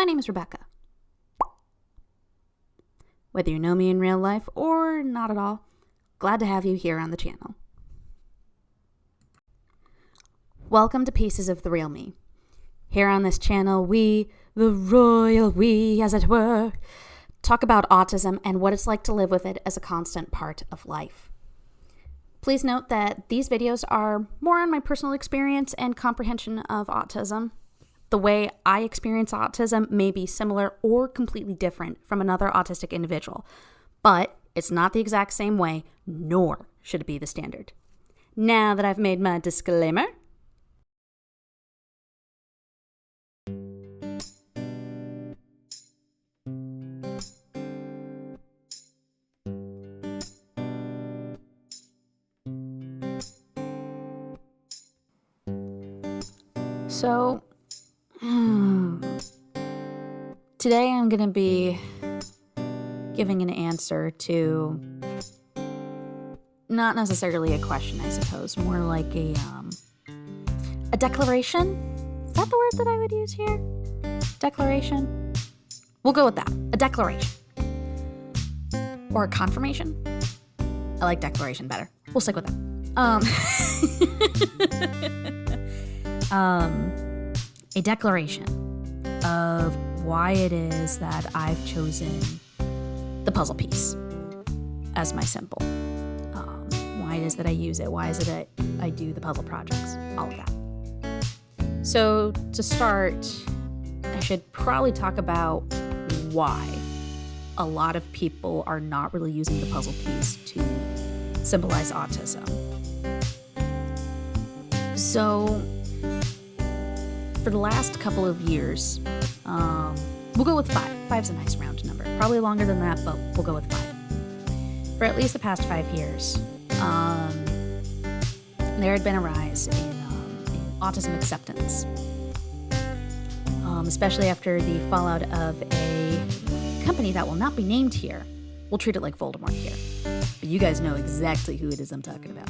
My name is Rebecca. Whether you know me in real life or not at all, glad to have you here on the channel. Welcome to Pieces of the Real Me. Here on this channel, we, the royal we as it were, talk about autism and what it's like to live with it as a constant part of life. Please note that these videos are more on my personal experience and comprehension of autism. The way I experience autism may be similar or completely different from another autistic individual, but it's not the exact same way, nor should it be the standard. Now that I've made my disclaimer, today I'm going to be giving an answer to not necessarily a question, I suppose, more like a declaration. Is that the word that I would use here? Declaration? We'll go with that. A declaration. Or a confirmation. I like declaration better. We'll stick with that. A declaration of why it is that I've chosen the puzzle piece as my symbol. Why it is that I use it. Why is it that I do the puzzle projects. All of that. So to start, I should probably talk about why a lot of people are not really using the puzzle piece to symbolize autism. So for the last couple of years, we'll go with 5. 5's a nice round number. Probably longer than that, but we'll go with 5. For at least the past 5 years, there had been a rise in autism acceptance, especially after the fallout of a company that will not be named here. We'll treat it like Voldemort here, but you guys know exactly who it is I'm talking about.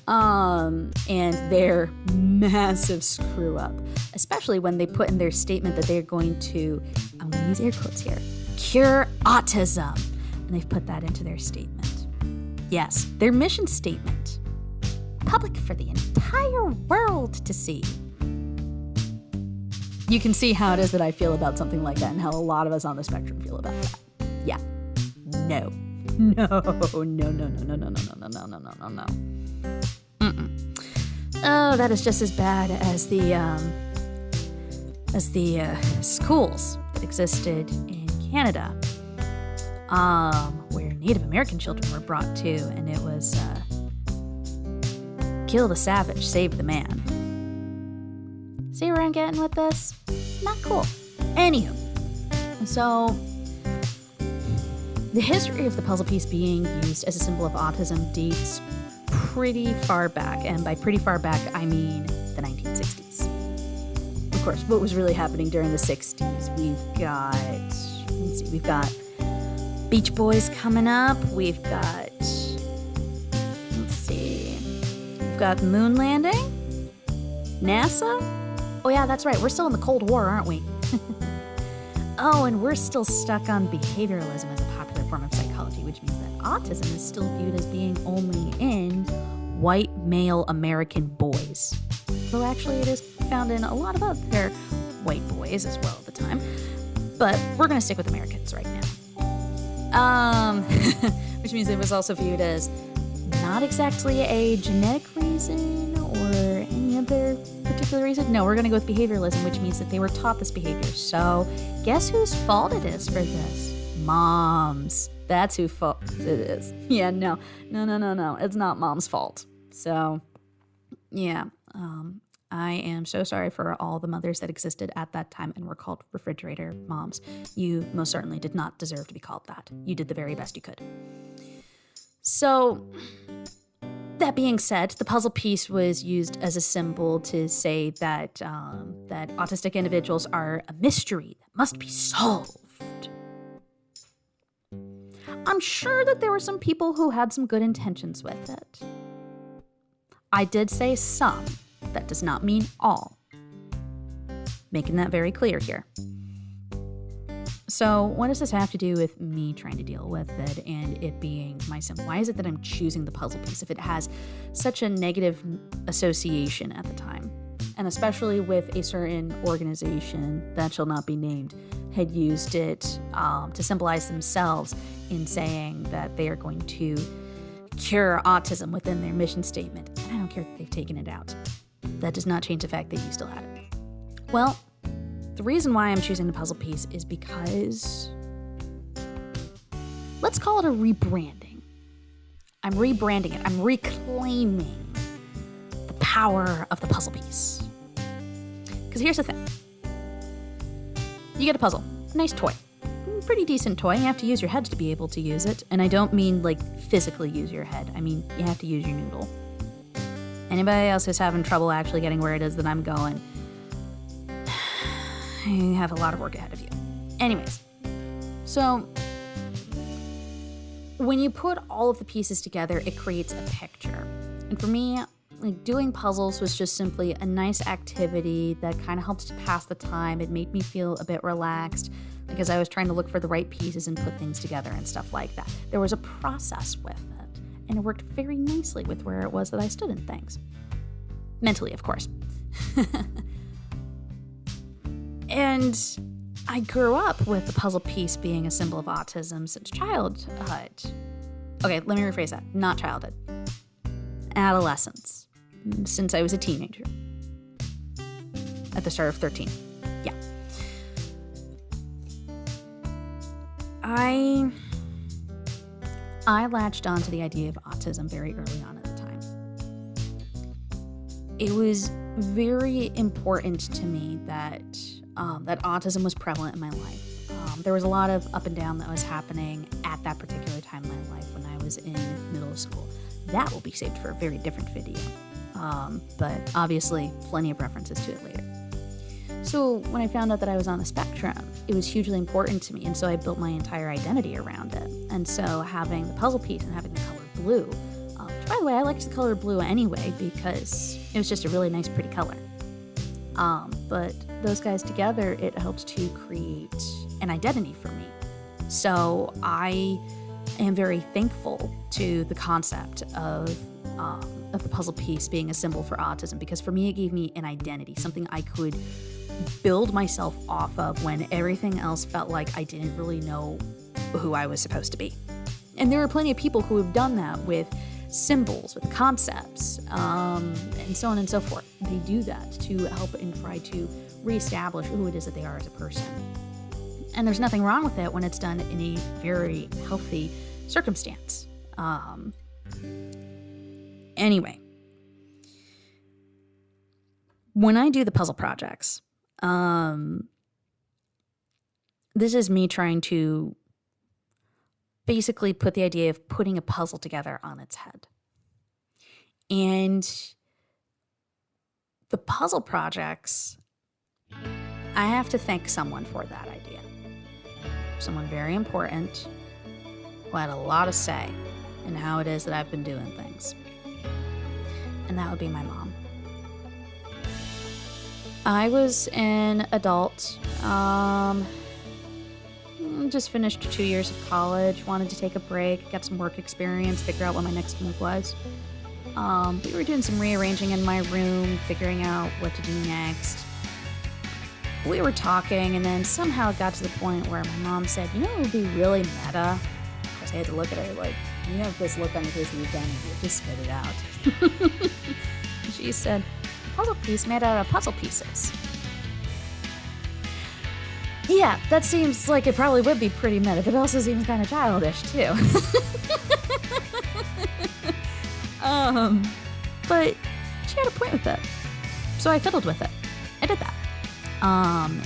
And their massive screw up, especially when they put in their statement that they're going to, I'm going to use air quotes here, cure autism. And they've put that into their statement. Yes, their mission statement. Public for the entire world to see. You can see how it is that I feel about something like that and how a lot of us on the spectrum feel about that. Yeah. No. Oh, that is just as bad as the schools that existed in Canada, where Native American children were brought to, and it was kill the savage, save the man. See where I'm getting with this? Not cool. Anywho, so the history of the puzzle piece being used as a symbol of autism dates pretty far back, and by pretty far back, I mean the 1960s. Of course, what was really happening during the 60s? We've got Beach Boys coming up. We've got the moon landing, NASA. Oh yeah, that's right. We're still in the Cold War, aren't we? Oh, and we're still stuck on behavioralism as a popular form of psychology, which means that autism is still viewed as being only in white male American boys. Though actually it is found in a lot of other white boys as well at the time. But we're going to stick with Americans right now. Which means it was also viewed as not exactly a genetic reason or any other particular reason. No, we're going to go with behavioralism, which means that they were taught this behavior. So guess whose fault it is for this? Mom's. That's whose fault it is. Yeah, no. It's not mom's fault. So, yeah. I am so sorry for all the mothers that existed at that time and were called refrigerator moms. You most certainly did not deserve to be called that. You did the very best you could. So, that being said, the puzzle piece was used as a symbol to say that that autistic individuals are a mystery that must be solved. I'm sure that there were some people who had some good intentions with it. I did say some. That does not mean all. Making that very clear here. So what does this have to do with me trying to deal with it and it being my sim? Why is it that I'm choosing the puzzle piece if it has such a negative association at the time? And especially with a certain organization that shall not be named had used it to symbolize themselves in saying that they are going to cure autism within their mission statement. And I don't care that they've taken it out. That does not change the fact that you still had it. Well, the reason why I'm choosing the puzzle piece is because, let's call it a rebranding. I'm rebranding it. I'm reclaiming the power of the puzzle piece. Because here's the thing. You get a puzzle, a nice toy. Pretty decent toy. You have to use your head to be able to use it. And I don't mean like physically use your head. I mean, you have to use your noodle. Anybody else who's having trouble actually getting where it is that I'm going, you have a lot of work ahead of you. Anyways, so when you put all of the pieces together, it creates a picture. And for me, like doing puzzles was just simply a nice activity that kind of helped to pass the time. It made me feel a bit relaxed because I was trying to look for the right pieces and put things together and stuff like that. There was a process with it, and it worked very nicely with where it was that I stood in things. Mentally, of course. And I grew up with the puzzle piece being a symbol of autism since childhood. Okay, let me rephrase that. Not childhood. Adolescence. Since I was a teenager. At the start of 13. Yeah. I latched onto the idea of autism very early on at the time. It was very important to me that autism was prevalent in my life. There was a lot of up and down that was happening at that particular time in my life when I was in middle school. That will be saved for a very different video. But obviously, plenty of references to it later. So when I found out that I was on the spectrum, it was hugely important to me, and so I built my entire identity around it. And so having the puzzle piece and having the color blue, which by the way, I liked the color blue anyway because it was just a really nice, pretty color. But those guys together, it helped to create an identity for me. So I am very thankful to the concept of the puzzle piece being a symbol for autism, because for me, it gave me an identity, something I could build myself off of when everything else felt like I didn't really know who I was supposed to be. And there are plenty of people who have done that with symbols, with concepts, and so on and so forth. They do that to help and try to reestablish who it is that they are as a person. And there's nothing wrong with it when it's done in a very healthy circumstance. Anyway, when I do the puzzle projects, this is me trying to basically put the idea of putting a puzzle together on its head. And the puzzle projects, I have to thank someone for that idea. Someone very important who had a lot of say in how it is that I've been doing things. And that would be my mom. I was an adult, just finished 2 years of college, wanted to take a break, get some work experience, figure out what my next move was. We were doing some rearranging in my room, figuring out what to do next. We were talking, and then somehow it got to the point where my mom said, you know, it would be really meta. Of course, I had to look at her like, you have this look on your face that you've done, and you just spit it out. She said, puzzle piece made out of puzzle pieces. Yeah, that seems like it probably would be pretty meta, but it also seems kind of childish, too. But she had a point with it. So I fiddled with it. I did that.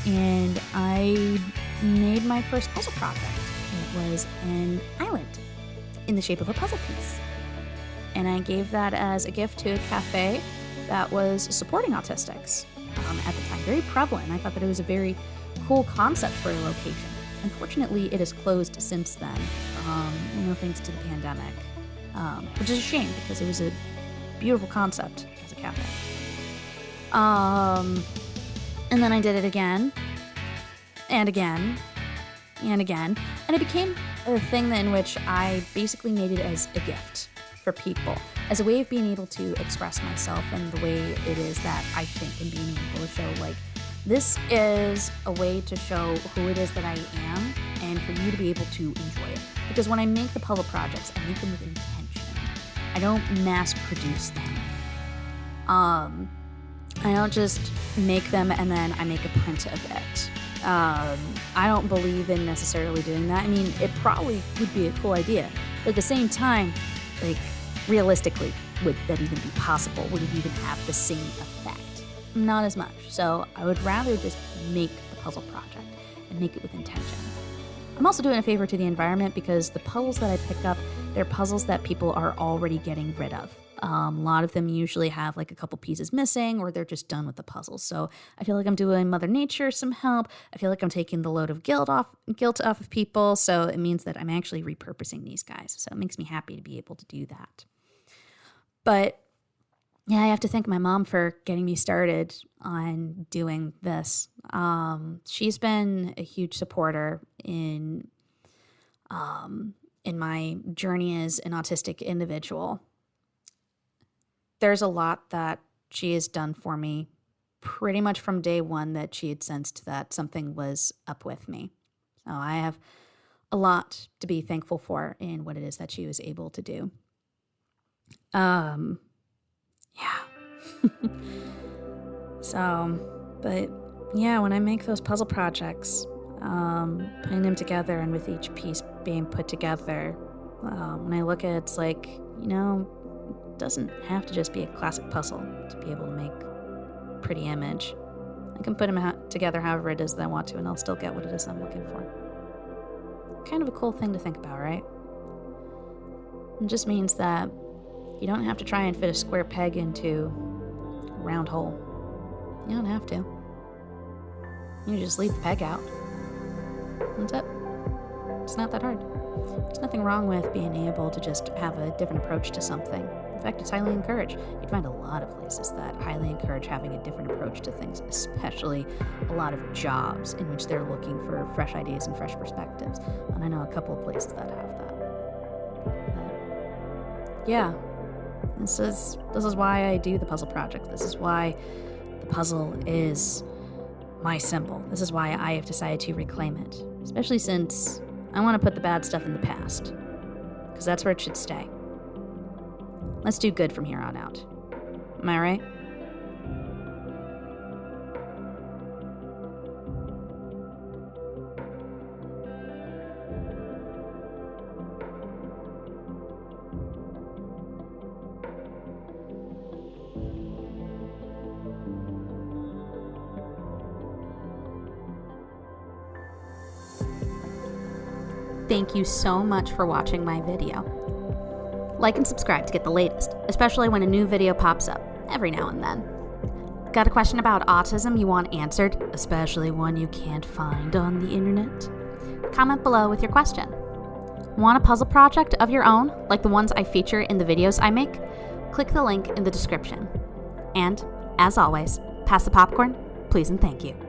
And I made my first puzzle project. It was an island in the shape of a puzzle piece. And I gave that as a gift to a cafe that was supporting autistics at the time. Very prevalent. I thought that it was a very cool concept for a location. Unfortunately, it has closed since then, thanks to the pandemic, which is a shame because it was a beautiful concept as a cafe. And then I did it again and again and again, and it became a thing in which I basically made it as a gift for people, as a way of being able to express myself in the way it is that I think, and being able to show, like, this is a way to show who it is that I am, and for you to be able to enjoy it. Because when I make the puzzle projects, I make them with intention. I don't mass produce them. I don't just make them and then I make a print of it. I don't believe in necessarily doing that. I mean, it probably would be a cool idea. But at the same time, like, realistically, would that even be possible? Would it even have the same effect? Not as much. So I would rather just make the puzzle project and make it with intention. I'm also doing a favor to the environment because the puzzles that I pick up, they're puzzles that people are already getting rid of. A lot of them usually have like a couple pieces missing, or they're just done with the puzzle. So I feel like I'm doing Mother Nature some help. I feel like I'm taking the load of guilt off of people. So it means that I'm actually repurposing these guys. So it makes me happy to be able to do that. But yeah, I have to thank my mom for getting me started on doing this. She's been a huge supporter in my journey as an autistic individual. There's a lot that she has done for me pretty much from day one that she had sensed that something was up with me. So I have a lot to be thankful for in what it is that she was able to do. Yeah. But yeah, when I make those puzzle projects, putting them together and with each piece being put together, when I look at it, it's like, it doesn't have to just be a classic puzzle to be able to make a pretty image. I can put them together however it is that I want to, and I'll still get what it is I'm looking for. Kind of a cool thing to think about, right? It just means that you don't have to try and fit a square peg into a round hole. You don't have to. You just leave the peg out. That's it. It's not that hard. There's nothing wrong with being able to just have a different approach to something. In fact, it's highly encouraged. You'd find a lot of places that highly encourage having a different approach to things, especially a lot of jobs in which they're looking for fresh ideas and fresh perspectives. And I know a couple of places that have that. But yeah, this is why I do the puzzle project. This is why the puzzle is my symbol. This is why I have decided to reclaim it, especially since I want to put the bad stuff in the past, because that's where it should stay. Let's do good from here on out. Am I right? Thank you so much for watching my video. Like and subscribe to get the latest, especially when a new video pops up, every now and then. Got a question about autism you want answered, especially one you can't find on the internet? Comment below with your question. Want a puzzle project of your own, like the ones I feature in the videos I make? Click the link in the description. And, as always, pass the popcorn, please and thank you.